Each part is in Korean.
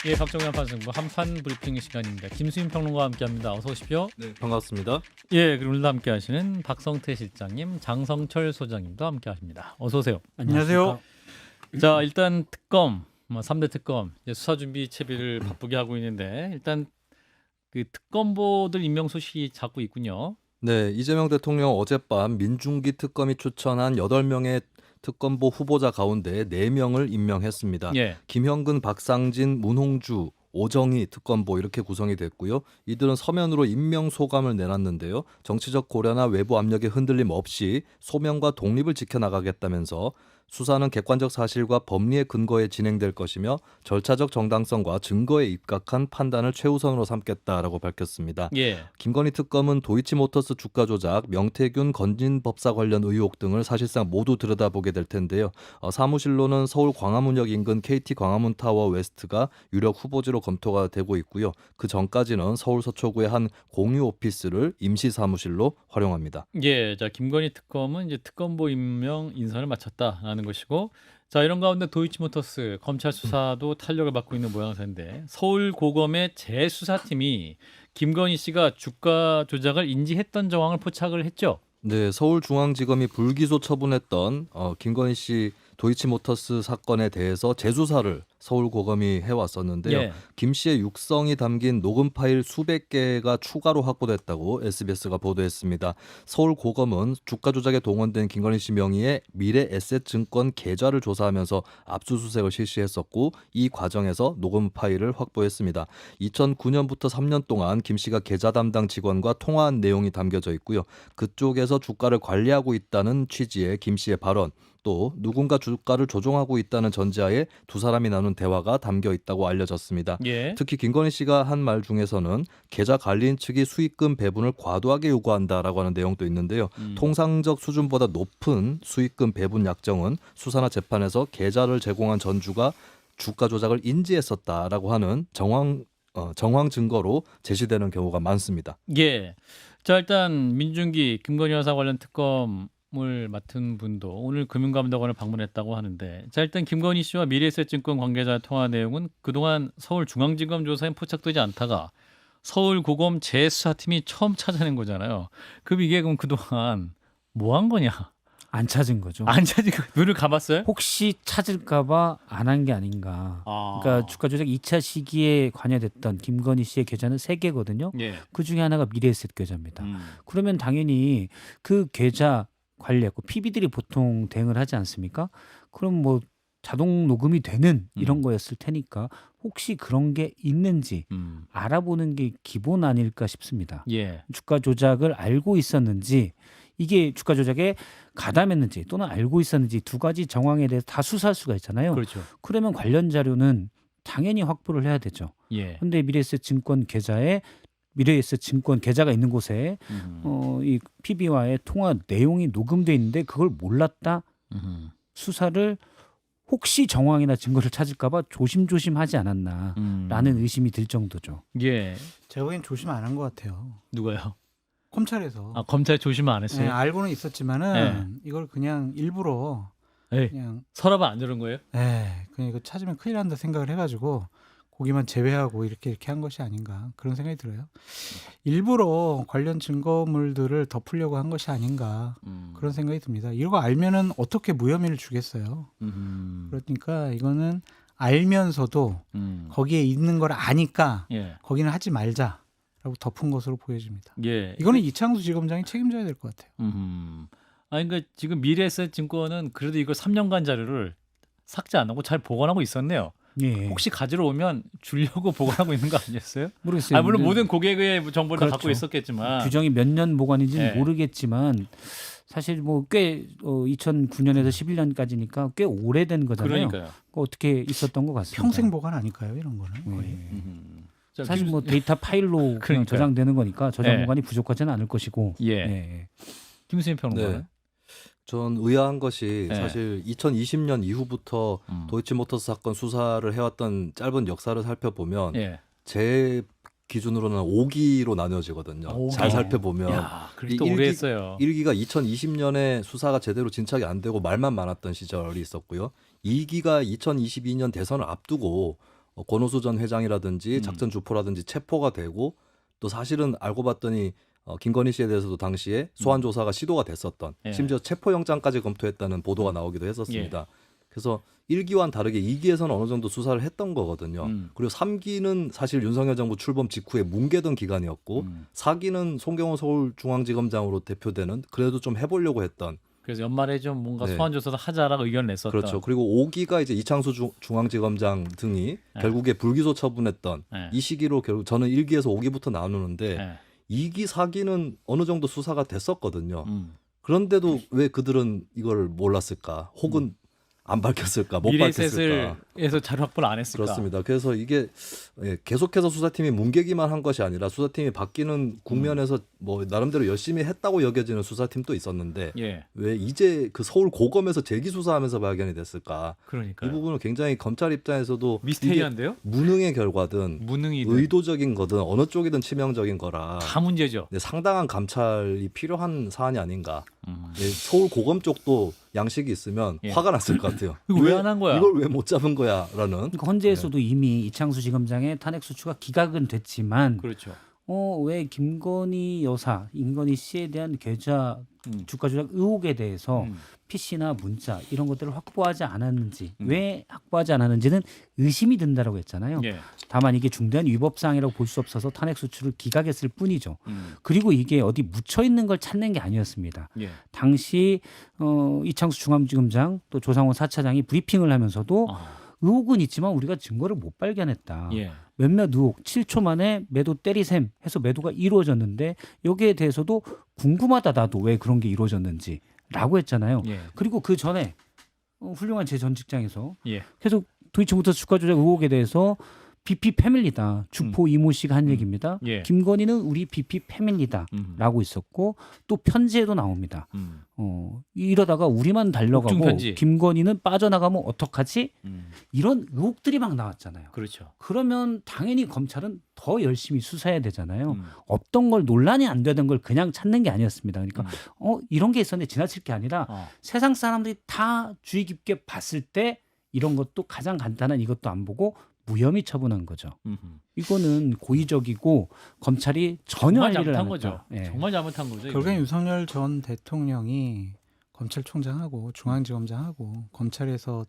예, 박정현 판승부 한판 브리핑 시간입니다. 김수인 평론가와 함께합니다. 어서 오십시오. 네, 반갑습니다. 예, 그리고 오늘도 함께하시는 박성태 실장님, 장성철 소장님도 함께하십니다. 어서 오세요. 안녕하세요. 자, 일단 특검, 3대 특검 이제 수사 준비 채비를 바쁘게 하고 있는데 일단 그 특검보들 임명 소식이 자꾸 있군요. 네, 이재명 대통령 어젯밤 민중기 특검이 추천한 8명의 특검보 후보자 가운데 4명을 임명했습니다. 예, 김형근, 박상진, 문홍주, 오정희 특검보 이렇게 구성이 됐고요. 이들은 서면으로 임명 소감을 내놨는데요. 정치적 고려나 외부 압력의 흔들림 없이 소명과 독립을 지켜나가겠다면서 수사는 객관적 사실과 법리의 근거에 진행될 것이며 절차적 정당성과 증거에 입각한 판단을 최우선으로 삼겠다라고 밝혔습니다. 예, 김건희 특검은 도이치모터스 주가 조작, 명태균 건진 법사 관련 의혹 등을 사실상 모두 들여다보게 될 텐데요. 사무실로는 서울 광화문역 인근 KT 광화문 타워 웨스트가 유력 후보지로 검토가 되고 있고요. 그 전까지는 서울 서초구의 한 공유 오피스를 임시 사무실로 활용합니다. 예. 자, 김건희 특검은 이제 특검보 임명 인선을 마쳤다라는 것이고, 자, 이런 가운데 도이치모터스 검찰 수사도 탄력을 받고 있는 모양새인데 서울 고검의 재수사팀이 김건희 씨가 주가 조작을 인지했던 정황을 포착을 했죠. 네, 서울중앙지검이 불기소 처분했던 김건희 씨 도이치모터스 사건에 대해서 재수사를 서울고검이 해왔었는데요. 예. 김 씨의 육성이 담긴 녹음 파일 수백 개가 추가로 확보됐다고 SBS가 보도했습니다. 서울고검은 주가 조작에 동원된 김건희 씨 명의의 미래에셋증권 계좌를 조사하면서 압수수색을 실시했었고 이 과정에서 녹음 파일을 확보했습니다. 2009년부터 3년 동안 김 씨가 계좌 담당 직원과 통화한 내용이 담겨져 있고요. 그쪽에서 주가를 관리하고 있다는 취지의 김 씨의 발언, 또 누군가 주가를 조종하고 있다는 전제하에 두 사람이 나눈 대화가 담겨 있다고 알려졌습니다. 예. 특히 김건희 씨가 한 말 중에서는 계좌 관리인 측이 수익금 배분을 과도하게 요구한다라고 하는 내용도 있는데요. 통상적 수준보다 높은 수익금 배분 약정은 수사나 재판에서 계좌를 제공한 전주가 주가 조작을 인지했었다라고 하는 정황 증거로 제시되는 경우가 많습니다. 예. 자, 일단 민중기 김건희 여사 관련 특검을 맡은 분도 오늘 금융감독원을 방문했다고 하는데, 자, 일단 김건희 씨와 미래에셋증권 관계자의 통화 내용은 그동안 서울중앙지검 조사에 포착되지 않다가 서울고검 재수사팀이 처음 찾아낸 거잖아요. 그럼 이게 그럼 그동안 뭐 한 거냐? 안 찾은 거죠. 안 찾으니까 눈을 감았어요? 혹시 찾을까봐 안 한 게 아닌가. 아. 그러니까 주가 조작 2차 시기에 관여됐던 김건희 씨의 계좌는 3개거든요. 예. 그 중에 하나가 미래에셋 계좌입니다. 음. 그러면 당연히 그 계좌 관리했고 PB들이 보통 대응을 하지 않습니까? 그럼 뭐 자동 녹음이 되는 이런 거였을 테니까 혹시 그런 게 있는지 알아보는 게 기본 아닐까 싶습니다. 예. 주가 조작을 알고 있었는지, 이게 주가 조작에 가담했는지 또는 알고 있었는지 두 가지 정황에 대해서 다 수사할 수가 있잖아요. 그렇죠. 그러면 관련 자료는 당연히 확보를 해야 되죠. 예. 근데 미래에셋 증권 계좌가 있는 곳에 이 PB와의 통화 내용이 녹음돼 있는데 그걸 몰랐다. 수사를 혹시 정황이나 증거를 찾을까봐 조심조심하지 않았나라는 의심이 들 정도죠. 예. 제가 보기엔 조심 안 한 것 같아요. 누가요? 검찰에서. 아, 검찰 조심 안 했어요? 네, 알고는 있었지만은 이걸 그냥 일부러 예. 그냥 서랍을 안 들은 거예요? 그냥 이거 찾으면 큰일 난다 생각을 해가지고 거기만 제외하고 이렇게 한 것이 아닌가 그런 생각이 들어요. 일부러 관련 증거물들을 덮으려고 한 것이 아닌가 그런 생각이 듭니다. 이거 알면은 어떻게 무혐의를 주겠어요. 그러니까 이거는 알면서도 거기에 있는 걸 아니까 예. 거기는 하지 말자라고 덮은 것으로 보여집니다. 예. 이거는 이창수 지검장이 책임져야 될 것 같아요. 아니, 그러니까 지금 미래에셋 증권은 그래도 이거 3년간 자료를 삭제 안 하고 잘 보관하고 있었네요. 예. 혹시 가지러 오면 주려고 보관하고 있는 거 아니었어요? 모르겠어요. 아, 물론 근데 모든 고객의 정보를 다 그렇죠. 갖고 있었겠지만. 규정이 몇 년 보관인지는 예. 모르겠지만 사실 뭐 꽤 2009년에서 11년까지니까 꽤 오래된 거잖아요. 그러니까요. 어떻게 있었던 것 같습니다. 평생 보관 아닐까요? 이런 거는 거의. 예. 자, 사실 뭐 데이터 파일로 그냥 그러니까요. 저장되는 거니까 저장 예. 공간이 부족하지는 않을 것이고. 예. 예. 김수인 평론가. 네. 전 의아한 것이 네. 사실 2020년 이후부터 도이치모터스 사건 수사를 해왔던 짧은 역사를 살펴보면 예. 제 기준으로는 5기로 나뉘어지거든요. 5기. 잘 살펴보면 야, 그래도 또 이 오래 일기- 했어요. 1기가 2020년에 수사가 제대로 진척이 안 되고 말만 많았던 시절이 있었고요. 2기가 2022년 대선을 앞두고 권오수 전 회장이라든지 음. 작전 주포라든지 체포가 되고 또 사실은 알고 봤더니 김건희 씨에 대해서도 당시에 소환 조사가 시도가 됐었던 예. 심지어 체포영장까지 검토했다는 보도가 나오기도 했었습니다. 그래서 1기와는 다르게 2기에서는 어느 정도 수사를 했던 거거든요. 그리고 3기는 사실 윤석열 정부 출범 직후에 뭉개던 기간이었고 4기는 송경호 서울중앙지검장으로 대표되는 그래도 좀 해보려고 했던 그래서 연말에 좀 뭔가 네. 소환 조사도 하자라고 의견을 냈었던. 그렇죠. 그리고 5기가 이제 이창수 중앙지검장 등이 네. 결국에 불기소 처분했던 네. 이 시기로 결국 저는 1기에서 5기부터 나누는데 예. 2기, 4기는 어느 정도 수사가 됐었거든요. 음. 그런데도 왜 그들은 이걸 몰랐을까? 혹은 안 밝혔을까? 못 밝혔을까? 미래셋을에서 자료 확보를 안 했을까? 그렇습니다. 그래서 이게 계속해서 수사팀이 뭉개기만 한 것이 아니라 수사팀이 바뀌는 국면에서 뭐 나름대로 열심히 했다고 여겨지는 수사팀도 있었는데 예. 왜 이제 그 서울 고검에서 재기 수사하면서 발견이 됐을까? 그러니까 이 부분은 굉장히 검찰 입장에서도 미스테리한데요? 이게 무능의 결과든 무능이든 의도적인 거든 어느 쪽이든 치명적인 거라 다 문제죠. 네, 상당한 감찰이 필요한 사안이 아닌가. 음. 네, 서울 고검 쪽도 양식이 있으면 예. 화가 났을 것 같아요. 이거 왜 안 한 거야? 이걸 왜 못 잡은 거야라는. 그러니까 헌재에서도 이미 이창수 지검장의 탄핵 소추가 기각은 됐지만 그렇죠. 왜 김건희 여사, 김건희 씨에 대한 계좌 주가 조작 의혹에 대해서 음. PC나 문자 이런 것들을 확보하지 않았는지 왜 확보하지 않았는지는 의심이 든다라고 했잖아요. 예. 다만 이게 중대한 위법 사항이라고 볼 수 없어서 탄핵 소추를 기각했을 뿐이죠. 음. 그리고 이게 어디 묻혀 있는 걸 찾는 게 아니었습니다. 예. 당시 이창수 중앙지검장 또 조상원 4차장이 브리핑을 하면서도 의혹은 있지만 우리가 증거를 못 발견했다. 예. 몇몇 의혹 7초 만에 매도 때리셈 해서 매도가 이루어졌는데 여기에 대해서도 궁금하다 나도 왜 그런 게 이루어졌는지라고 했잖아요. 예. 그리고 그 전에 훌륭한 제 전 직장에서 예. 계속 도이치모터스 주가 조작 의혹에 대해서 BP 패밀리다. 주포 이모 씨가 한 얘기입니다. 예. 김건희는 우리 BP 패밀리다라고 있었고 또 편지에도 나옵니다. 이러다가 우리만 달려가고 옥중 편지. 김건희는 빠져나가면 어떡하지? 음. 이런 의혹들이 막 나왔잖아요. 그렇죠. 그러면 당연히 검찰은 더 열심히 수사해야 되잖아요. 음. 없던 걸 논란이 안 되던 걸 그냥 찾는 게 아니었습니다. 그러니까 이런 게 있었는데 지나칠 게 아니라 세상 사람들이 다 주의 깊게 봤을 때 이런 것도 가장 간단한 이것도 안 보고 무혐의 처분한 거죠. 음흠. 이거는 고의적이고 검찰이 전혀 정말 할 일을 잘못한 안 거죠. 했다. 예. 정말 잘못한 거죠. 결국엔 이거는. 윤석열 전 대통령이 검찰총장하고 중앙지검장하고 검찰에서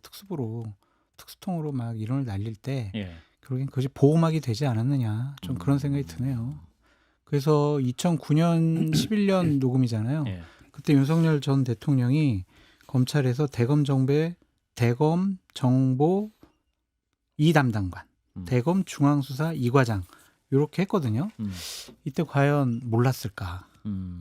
특수통으로 막 이론을 날릴 때 예. 결국엔 그것이 보호막이 되지 않았느냐 좀 그런 생각이 드네요. 그래서 2009년 11년 녹음이잖아요. 예. 그때 윤석열 전 대통령이 검찰에서 대검 정보 2담당관, 대검 중앙수사 2과장 이렇게 했거든요. 이때 과연 몰랐을까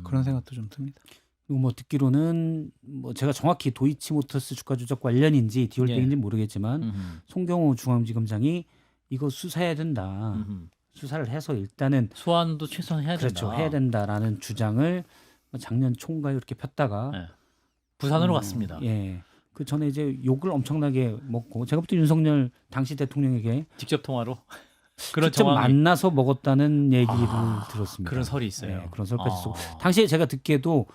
그런 생각도 좀 듭니다. 그리고 뭐 듣기로는 뭐 제가 정확히 도이치모터스 주가 조작 관련인지 디올백인지 모르겠지만 송경호 중앙지검장이 이거 수사해야 된다. 수사를 해서 일단은 소환도 최소한 해야 된다. 그렇죠. 해야 된다라는 주장을 작년 총괄 이렇게 폈다가 예. 부산으로 갔습니다. 예. 그 전에 이제 욕을 엄청나게 먹고 제가 볼 때 윤석열 당시 대통령에게 직접 통화로 그런 직접 정황이 만나서 먹었다는 얘기를 들었습니다. 그런 설이 있어요. 예, 그런 설까지 쓰고 당시에 제가 듣기에도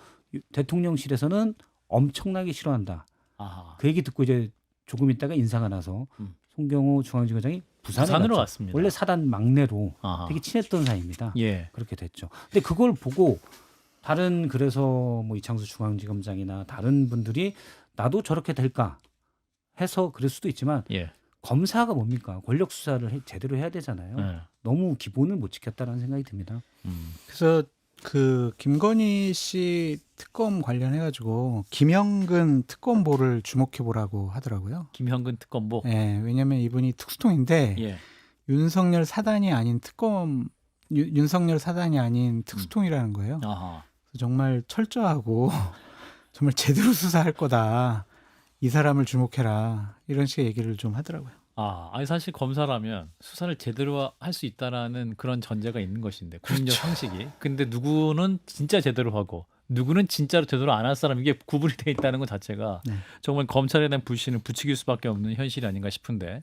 대통령실에서는 엄청나게 싫어한다. 아하. 그 얘기 듣고 이제 조금 있다가 인사가 나서 송경호 중앙지검장이 부산으로 갔죠. 갔습니다. 원래 사단 막내로 아하. 되게 친했던 사이입니다. 예. 그렇게 됐죠. 근데 그걸 보고 다른 그래서 뭐 이창수 중앙지검장이나 다른 분들이 나도 저렇게 될까 해서 그럴 수도 있지만 예. 검사가 뭡니까? 권력 수사를 제대로 해야 되잖아요. 예. 너무 기본을 못 지켰다라는 생각이 듭니다. 그래서 그 김건희 씨 특검 관련해 가지고 김영근 특검보를 주목해 보라고 하더라고요. 김형근 특검보. 예, 왜냐하면 이분이 특수통인데 예. 윤석열 사단이 아닌 윤석열 사단이 아닌 특수통이라는 거예요. 아하. 그래서 정말 철저하고 정말 제대로 수사할 거다. 이 사람을 주목해라. 이런 식의 얘기를 좀 하더라고요. 아니 사실 검사라면 수사를 제대로 할 수 있다라는 그런 전제가 있는 것인데 국민적 상식이. 근데 누구는 진짜 제대로 하고 누구는 진짜로 제대로 안 할 사람 이게 구분이 돼 있다는 것 자체가 네. 정말 검찰에 대한 불신을 부추길 수밖에 없는 현실이 아닌가 싶은데.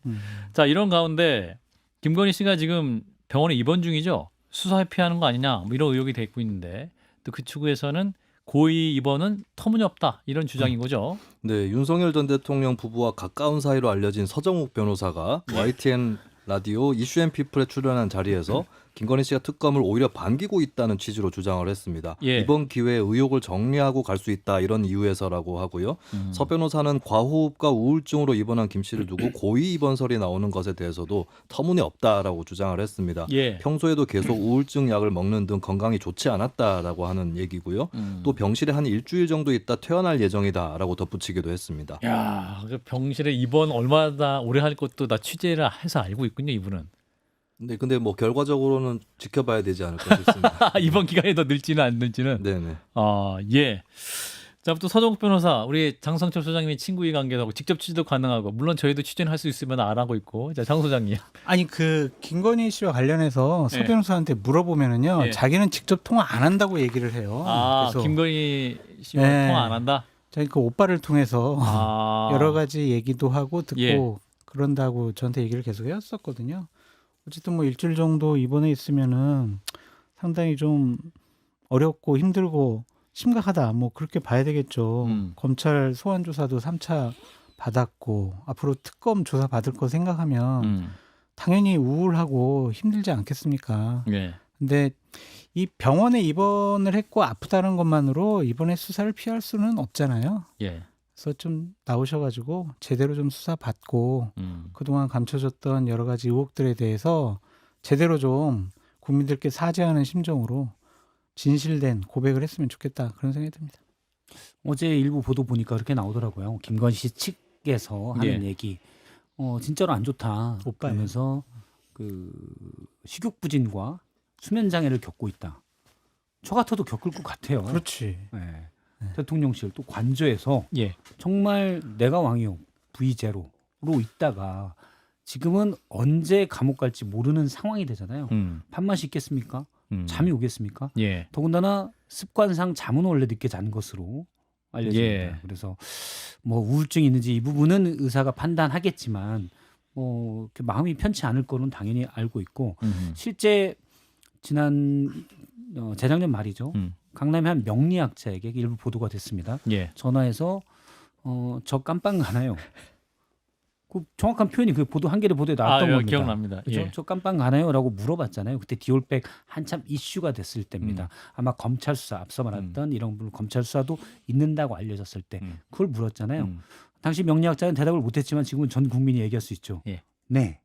자, 이런 가운데 김건희 씨가 지금 병원에 입원 중이죠. 수사 회피하는 거 아니냐 뭐 이런 의혹이 되고 있는데 또 그 측에서는 고의 입원은 터무니없다 이런 주장인 거죠. 네, 윤석열 전 대통령 부부와 가까운 사이로 알려진 서정욱 변호사가 YTN 라디오 이슈앤피플에 출연한 자리에서 김건희 씨가 특검을 오히려 반기고 있다는 취지로 주장을 했습니다. 예. 이번 기회에 의혹을 정리하고 갈 수 있다 이런 이유에서라고 하고요. 서 변호사는 과호흡과 우울증으로 입원한 김 씨를 두고 고의 입원설이 나오는 것에 대해서도 터무니없다라고 주장을 했습니다. 예. 평소에도 계속 우울증 약을 먹는 등 건강이 좋지 않았다라고 하는 얘기고요. 또 병실에 한 일주일 정도 있다 퇴원할 예정이다라고 덧붙이기도 했습니다. 야, 그 병실에 입원 얼마나 오래 할 것도 나 취재를 해서 알고 있군요, 이분은. 네, 근데 뭐 결과적으로는 지켜봐야 되지 않을까 싶습니다. 이번 기간에 더 늘지는 안 늘지는. 네네. 예. 자, 또 서정욱 변호사, 우리 장성철 소장님이 친구의 관계도 하고 직접 취재도 가능하고, 물론 저희도 취재는 할 수 있으면 안 하고 있고. 자, 장 소장님. 아니 그 김건희 씨와 관련해서 서 예. 변호사한테 물어보면은요 예. 자기는 직접 통화 안 한다고 얘기를 해요. 그래서 김건희 씨와 예. 통화 안 한다? 자기 그 오빠를 통해서 여러 가지 얘기도 하고 듣고 예. 그런다고 저한테 얘기를 계속 해왔었거든요. 어쨌든 뭐 일주일 정도 입원해 있으면은 상당히 좀 어렵고 힘들고 심각하다. 뭐 그렇게 봐야 되겠죠. 검찰 소환 조사도 3차 받았고 앞으로 특검 조사 받을 거 생각하면 당연히 우울하고 힘들지 않겠습니까? 예. 근데 이 병원에 입원을 했고 아프다는 것만으로 이번에 수사를 피할 수는 없잖아요. 예. 그래서 좀 나오셔가지고 제대로 좀 수사 받고 그동안 감춰졌던 여러 가지 의혹들에 대해서 제대로 좀 국민들께 사죄하는 심정으로 진실된 고백을 했으면 좋겠다 그런 생각이 듭니다. 어제 일부 보도 보니까 그렇게 나오더라고요. 김건희 씨 측에서 하는 얘기, 진짜로 안 좋다. 오빠예요. 그러면서 그 식욕 부진과 수면 장애를 겪고 있다. 저 같아도 겪을 것 같아요. 그렇지. 네. 대통령실 또 관저에서 예. 정말 내가 왕이요 V제로로 있다가 지금은 언제 감옥 갈지 모르는 상황이 되잖아요. 밥맛이 있겠습니까? 잠이 오겠습니까? 예. 더군다나 습관상 잠은 원래 늦게 잔 것으로 알려집니다. 예. 그래서 뭐 우울증이 있는지 이 부분은 의사가 판단하겠지만 뭐 이렇게 마음이 편치 않을 거는 당연히 알고 있고 실제 재작년 말이죠. 강남의 한 명리학자에게 일부 보도가 됐습니다. 예. 전화해서 저 깜빵 가나요? 그 정확한 표현이 그 보도 한겨레 보도에 나왔던 겁니다. 기억납니다. 그렇죠? 예. 저 깜빵 가나요?라고 물어봤잖아요. 그때 디올백 한참 이슈가 됐을 때입니다. 아마 검찰 수사 앞서 말했던 이런 부분 검찰 수사도 있는다고 알려졌을 때 그걸 물었잖아요. 당시 명리학자는 대답을 못했지만 지금은 전 국민이 얘기할 수 있죠. 예. 네.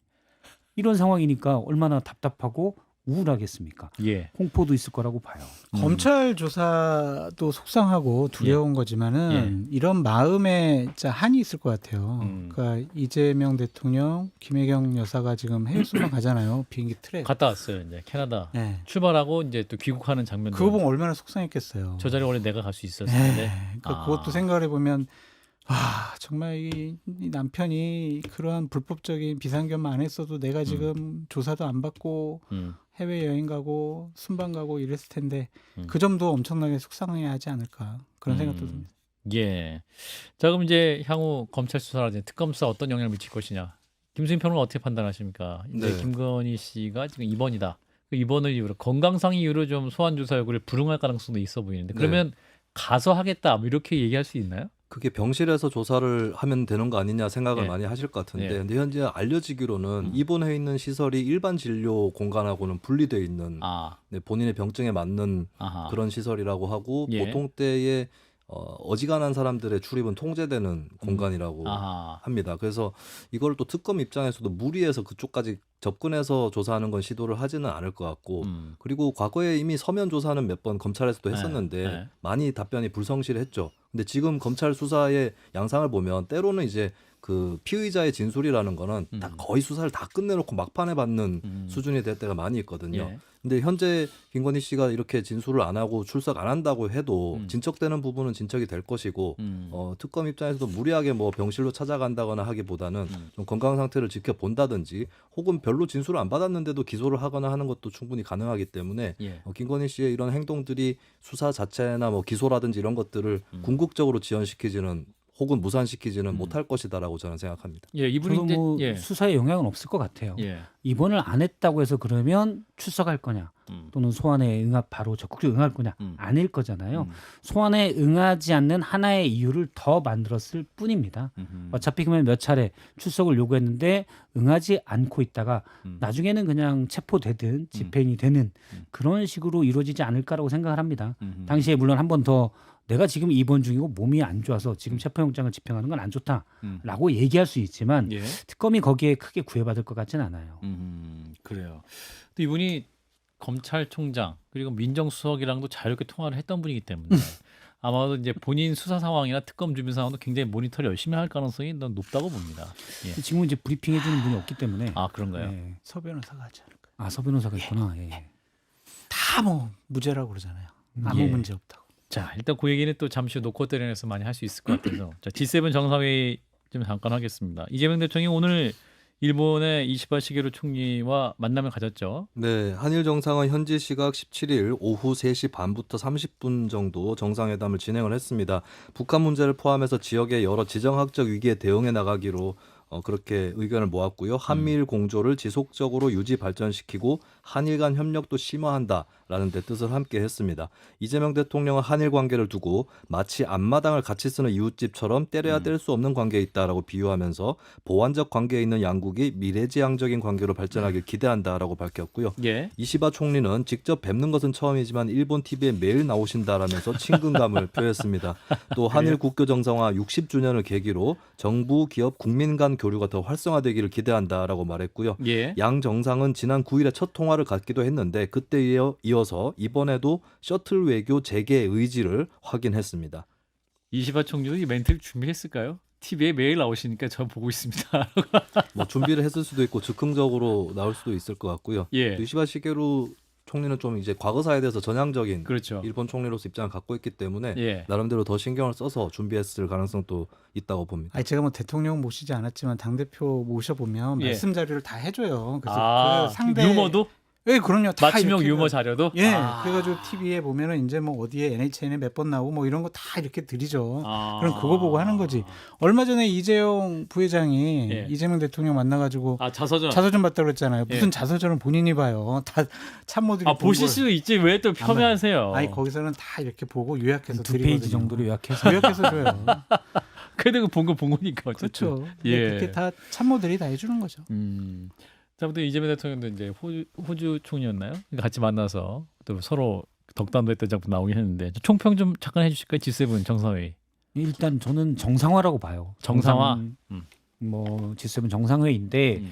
이런 상황이니까 얼마나 답답하고 우울하겠습니까? 예. 공포도 있을 거라고 봐요. 검찰 조사도 속상하고 두려운 거지만은 이런 마음에 진짜 한이 있을 것 같아요. 그러니까 이재명 대통령, 김혜경 여사가 지금 해외 순방 가잖아요. 비행기 틀에. 갔다 왔어요. 이제 캐나다 네. 출발하고 이제 또 귀국하는 장면도. 그거 보면 얼마나 속상했겠어요. 저 자리 원래 내가 갈 수 있었는데. 네. 그러니까 그것도 생각을 해보면 와 정말 이 남편이 그러한 불법적인 비상견만 안 했어도 내가 지금 조사도 안 받고 해외 여행 가고 순방 가고 이랬을 텐데 그 점도 엄청나게 속상해 하지 않을까 그런 생각도 듭니다. 예. 자, 그럼 이제 향후 검찰 수사라든지 특검 수사 어떤 영향을 미칠 것이냐. 김수인 평론가 어떻게 판단하십니까? 이제 네. 김건희 씨가 지금 입원이다. 그 입원을 이유로 건강상 이유로 좀 소환 조사 요구를 불응할 가능성도 있어 보이는데 그러면 가서 하겠다 뭐 이렇게 얘기할 수 있나요? 그게 병실에서 조사를 하면 되는 거 아니냐 생각을 많이 하실 것 같은데 근데 현재 알려지기로는 입원해 있는 시설이 일반 진료 공간하고는 분리되어 있는 본인의 병증에 맞는 그런 시설이라고 하고 보통 때에 어지간한 사람들의 출입은 통제되는 공간이라고 합니다. 그래서 이걸 또 특검 입장에서도 무리해서 그쪽까지 접근해서 조사하는 건 시도를 하지는 않을 것 같고 그리고 과거에 이미 서면 조사는 몇 번 검찰에서도 했었는데 많이 답변이 불성실했죠. 근데 지금 검찰 수사의 양상을 보면 때로는 이제 그 피의자의 진술이라는 거는 다 거의 수사를 다 끝내놓고 막판에 받는 수준이 될 때가 많이 있거든요. 근데 현재 김건희 씨가 이렇게 진술을 안 하고 출석 안 한다고 해도 진척되는 부분은 진척이 될 것이고 특검 입장에서도 무리하게 뭐 병실로 찾아간다거나 하기보다는 좀 건강 상태를 지켜본다든지 혹은 별로 진술을 안 받았는데도 기소를 하거나 하는 것도 충분히 가능하기 때문에 김건희 씨의 이런 행동들이 수사 자체나 뭐 기소라든지 이런 것들을 궁극적으로 지연시키지는 혹은 무산시키지는 음. 못할 것이다라고 저는 생각합니다. 예, 이분이 저도 이제 뭐 예. 수사에 영향은 없을 것 같아요. 예. 입원을 안 했다고 해서 그러면 출석할 거냐 또는 소환에 바로 적극적으로 응할 거냐 아닐 거잖아요. 소환에 응하지 않는 하나의 이유를 더 만들었을 뿐입니다. 어차피 그러면 몇 차례 출석을 요구했는데 응하지 않고 있다가 나중에는 그냥 체포되든 집행이 되는 그런 식으로 이루어지지 않을까라고 생각을 합니다. 당시에 물론 한 번 더 내가 지금 입원 중이고 몸이 안 좋아서 지금 체포영장을 집행하는 건 안 좋다라고 얘기할 수 있지만 예. 특검이 거기에 크게 구애받을 것 같지는 않아요. 그래요. 또 이분이 검찰총장 그리고 민정수석이랑도 자유롭게 통화를 했던 분이기 때문에 아마도 이제 본인 수사 상황이나 특검 준비 상황도 굉장히 모니터를 열심히 할 가능성이 더 높다고 봅니다. 예. 지금은 이제 브리핑 해주는 분이 없기 때문에 아 그런가요? 예. 서 변호사가 하지 않을까. 아, 서 변호사가 있구나. 예. 다 뭐 무죄라고 그러잖아요. 아무 예. 문제 없다고. 자 일단 그 얘기는 또 잠시 후 노코테렌에서 많이 할 수 있을 것 같아서 자, G7 정상회의 좀 잠깐 하겠습니다. 이재명 대통령이 오늘 일본의 이시바 시게루 총리와 만남을 가졌죠. 네, 한일 정상은 현지 시각 17일 오후 3시 반부터 30분 정도 정상회담을 진행을 했습니다. 북한 문제를 포함해서 지역의 여러 지정학적 위기에 대응해 나가기로 그렇게 의견을 모았고요. 한미일 공조를 지속적으로 유지 발전시키고 한일 간 협력도 심화한다라는 데 뜻을 함께 했습니다. 이재명 대통령은 한일 관계를 두고 마치 앞마당을 같이 쓰는 이웃집처럼 때려야 뗄 수 없는 관계에 있다라고 비유하면서 보완적 관계에 있는 양국이 미래지향적인 관계로 발전하길 기대한다라고 밝혔고요. 예. 이시바 총리는 직접 뵙는 것은 처음이지만 일본 TV에 매일 나오신다라면서 친근감을 표했습니다. 또 한일 국교 정상화 60주년을 계기로 정부, 기업, 국민 간 교류가 더 활성화되기를 기대한다라고 말했고요. 예. 양 정상은 지난 9일에 첫 통화를 갖기도 했는데 그때 이어서 이번에도 셔틀 외교 재개의 의지를 확인했습니다. 이시바 총리도 이 멘트를 준비했을까요? TV에 매일 나오시니까 저 보고 있습니다. 뭐 준비를 했을 수도 있고 즉흥적으로 나올 수도 있을 것 같고요. 예. 이시바 시게루 총리는 좀 이제 과거사에 대해서 전향적인 그렇죠. 일본 총리로서 입장을 갖고 있기 때문에 예. 나름대로 더 신경을 써서 준비했을 가능성도 있다고 봅니다. 아니 제가 뭐 대통령 모시지 않았지만 당 대표 모셔보면 예. 말씀 자료를 다 해줘요. 그래서 아, 그 상대 유머도 예, 그럼요. 다 맞춤형 이렇게 유머 자료도 예, 아. 그래가지고 TV에 보면은 이제 뭐 어디에 NHN에 몇 번 나오고 뭐 이런 거 다 이렇게 드리죠. 아. 그럼 그거 보고 하는 거지. 얼마 전에 이재용 부회장이 예. 이재명 대통령 만나가지고 아 자서전 자서전 봤다고 그랬잖아요. 예. 무슨 자서전은 본인이 봐요. 다 참모들이 아 본 보실 걸. 수 있지 왜 또 폄훼하세요? 아니 거기서는 다 이렇게 보고 요약해서 두 드리거든요. 페이지 정도로 요약해서 요약해서 줘요. 그래도 본 거니까 어쨌든. 그렇죠. 예. 그렇게 다 참모들이 다 해주는 거죠. 자부터 이재명 대통령도 이제 호주 총리였나요? 같이 만나서 또 서로 덕담도 했던 장면 나오긴 했는데 총평 좀 잠깐 해주실까요? G7 정상회의. 일단 저는 정상화라고 봐요. 정상화? 뭐 G7 정상회의인데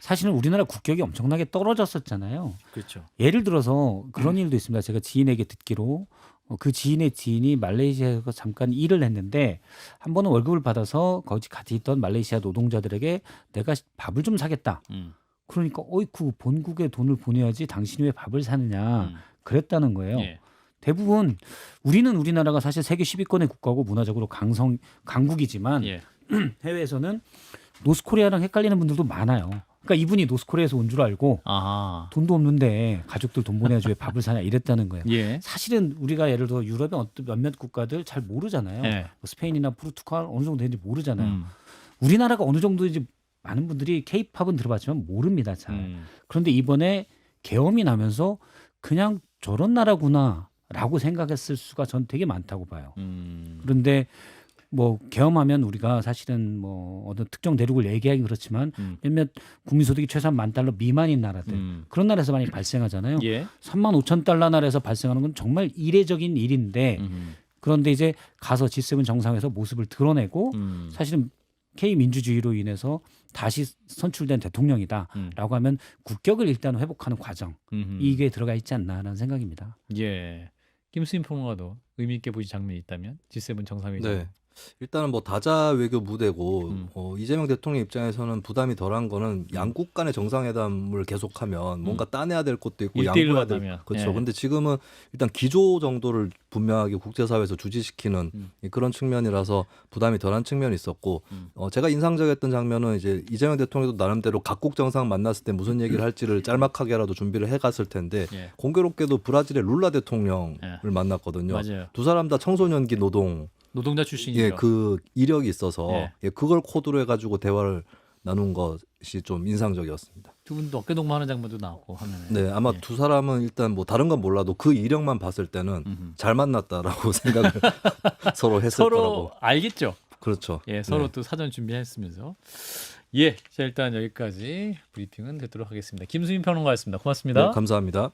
사실은 우리나라 국격이 엄청나게 떨어졌었잖아요. 그렇죠. 예를 들어서 그런 일도 있습니다. 제가 지인에게 듣기로 그 지인의 지인이 말레이시아에서 잠깐 일을 했는데 한 번은 월급을 받아서 거기 같이 있던 말레이시아 노동자들에게 내가 밥을 좀 사겠다. 그러니까 어이쿠 본국에 돈을 보내야지 당신이 왜 밥을 사느냐 그랬다는 거예요. 예. 대부분 우리는 우리나라가 사실 세계 10위권의 국가고 문화적으로 강국이지만 예. 해외에서는 노스코리아랑 헷갈리는 분들도 많아요. 그러니까 이분이 노스코리아에서 온 줄 알고 아. 돈도 없는데 가족들 돈 보내야지 왜 밥을 사냐 이랬다는 거예요. 예. 사실은 우리가 예를 들어 유럽의 어떤 몇몇 국가들 잘 모르잖아요. 예. 뭐 스페인이나 포르투갈 어느 정도 되는지 모르잖아요. 우리나라가 어느 정도인지 많은 분들이 K-팝은 들어봤지만 모릅니다. 잘. 그런데 이번에 계엄이 나면서 그냥 저런 나라구나라고 생각했을 수가 전 되게 많다고 봐요. 그런데 뭐 계엄하면 우리가 사실은 뭐 어떤 특정 대륙을 얘기하기 그렇지만 몇몇 국민소득이 최소한 $10,000 미만인 나라들 그런 나라에서 많이 발생하잖아요. 예. 35,000달러 나라에서 발생하는 건 정말 이례적인 일인데 그런데 이제 가서 G7 정상에서 모습을 드러내고 사실은 K 민주주의로 인해서 다시 선출된 대통령이다라고 하면 국격을 일단 회복하는 과정 이게 들어가 있지 않나라는 생각입니다. 예. 김수인 평론가도 의미 있게 보신 장면이 있다면 G7 정상회의. 네. 일단은 뭐 다자 외교 무대고 이재명 대통령 입장에서는 부담이 덜한 거는 양국 간의 정상회담을 계속하면 뭔가 따내야 될 것도 있고 1대1로 양보해야 될 만나면. 그렇죠. 예. 근데 지금은 일단 기조 정도를 분명하게 국제사회에서 주지시키는 그런 측면이라서 부담이 덜한 측면이 있었고 제가 인상적이었던 장면은 이제 이재명 대통령도 나름대로 각국 정상 만났을 때 무슨 얘기를 할지를 짤막하게라도 준비를 해갔을 텐데 예. 공교롭게도 브라질의 룰라 대통령을 예. 만났거든요. 맞아요. 두 사람 다 청소년기 노동 노동자 출신이죠. 예, 그 이력이 있어서 예. 예, 그걸 코드로 해가지고 대화를 나눈 것이 좀 인상적이었습니다. 두 분도 어깨 동무하는 장면도 나오고 하면. 네, 아마 두 사람은 일단 뭐 다른 건 몰라도 그 이력만 봤을 때는 잘 만났다라고 생각을 서로 했을 서로 거라고. 알겠죠. 그렇죠. 예, 서로 네. 또 사전 준비했으면서. 예, 자 일단 여기까지 브리핑은 듣도록 하겠습니다. 김수민 평론가였습니다. 고맙습니다. 네, 감사합니다.